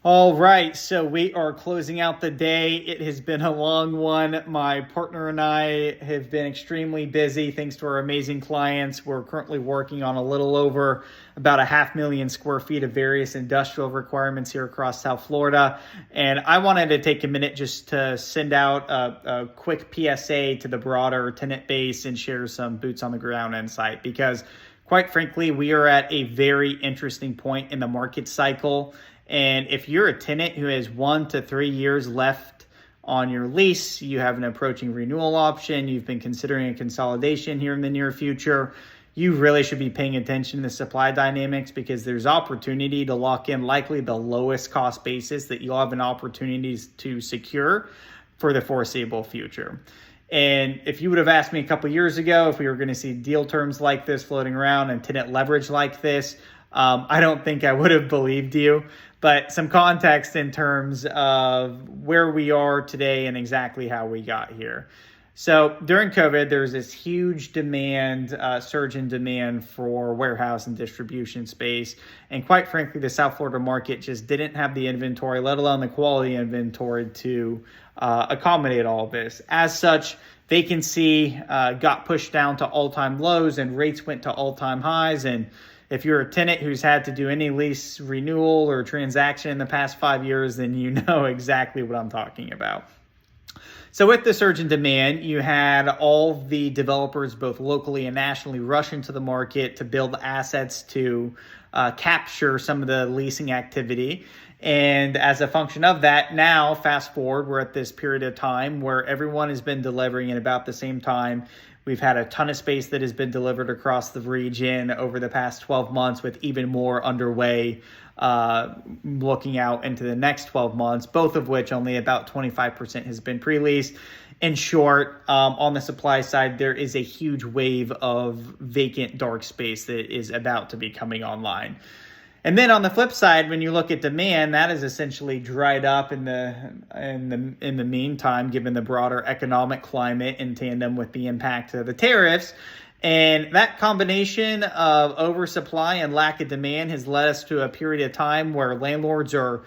All right, so we are closing out the day. It has been a long one. My partner and I have been extremely busy thanks to our amazing clients. We're currently working on a little over about 500,000 square feet of various industrial requirements here across South Florida. And I wanted to take a minute just to send out a quick PSA to the broader tenant base and share some boots on the ground insight because quite frankly, we are at a very interesting point in the market cycle. And if you're a tenant who has 1 to 3 years left on your lease, you have an approaching renewal option, you've been considering a consolidation here in the near future, you really should be paying attention to the supply dynamics because there's opportunity to lock in likely the lowest cost basis that you'll have an opportunity to secure for the foreseeable future. And if you would have asked me a couple years ago if we were going to see deal terms like this floating around and tenant leverage like this, I don't think I would have believed you. But some context in terms of where we are today and exactly how we got here. So during COVID, there was this huge demand, surge in demand for warehouse and distribution space. And quite frankly, the South Florida market just didn't have the inventory, let alone the quality inventory to accommodate all of this. As such, vacancy got pushed down to all-time lows and rates went to all-time highs. And if you're a tenant who's had to do any lease renewal or transaction in the past 5 years, then you know exactly what I'm talking about. So with the surge in demand, you had all the developers, both locally and nationally, rush into the market to build assets to capture some of the leasing activity. And as a function of that, now fast forward, we're at this period of time where everyone has been delivering at about the same time. We've had a ton of space that has been delivered across the region over the past 12 months with even more underway looking out into the next 12 months, both of which only about 25% has been pre-leased. In short, on the supply side, there is a huge wave of vacant dark space that is about to be coming online. And then on the flip side, when you look at demand, that is essentially dried up in the meantime, given the broader economic climate in tandem with the impact of the tariffs. And that combination of oversupply and lack of demand has led us to a period of time where landlords are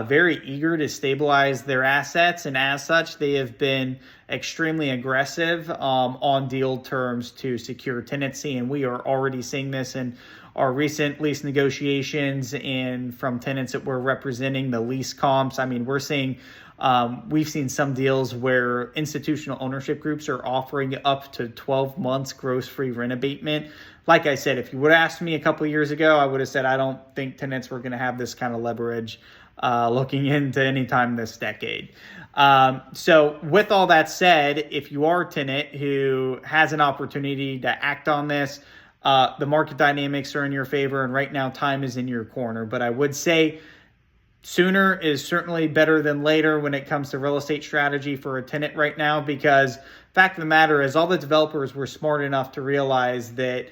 very eager to stabilize their assets. And as such, they have been extremely aggressive on deal terms to secure tenancy. And we are already seeing this in our recent lease negotiations and from tenants that we're representing, the lease comps. I mean, we've seen some deals where institutional ownership groups are offering up to 12 months gross free rent abatement. Like I said, if you would have asked me a couple of years ago, I would have said I don't think tenants were going to have this kind of leverage looking into any time this decade. So with all that said, if you are a tenant who has an opportunity to act on this, the market dynamics are in your favor, and right now time is in your corner. But I would say sooner is certainly better than later when it comes to real estate strategy for a tenant right now, because fact of the matter is all the developers were smart enough to realize that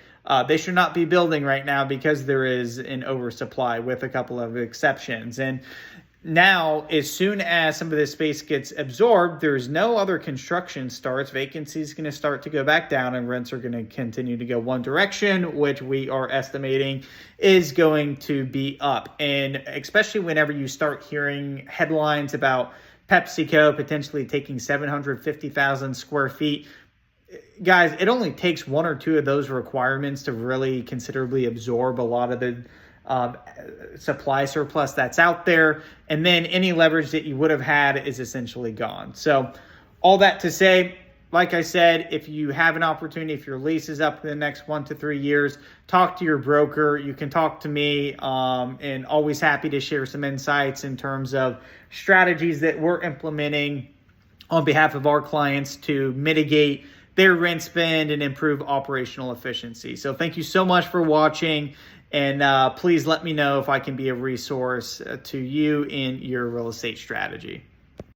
they should not be building right now because there is an oversupply with a couple of exceptions. And now, as soon as some of this space gets absorbed, there's no other construction starts. Vacancy is going to start to go back down and rents are going to continue to go one direction, which we are estimating is going to be up. And especially whenever you start hearing headlines about PepsiCo potentially taking 750,000 square feet, guys, it only takes one or two of those requirements to really considerably absorb a lot of the supply surplus that's out there. And then any leverage that you would have had is essentially gone. So all that to say, like I said, if you have an opportunity, if your lease is up in the next 1 to 3 years, talk to your broker. You can talk to me, and always happy to share some insights in terms of strategies that we're implementing on behalf of our clients to mitigate their rent spend and improve operational efficiency. So thank you so much for watching. And please let me know if I can be a resource to you in your real estate strategy.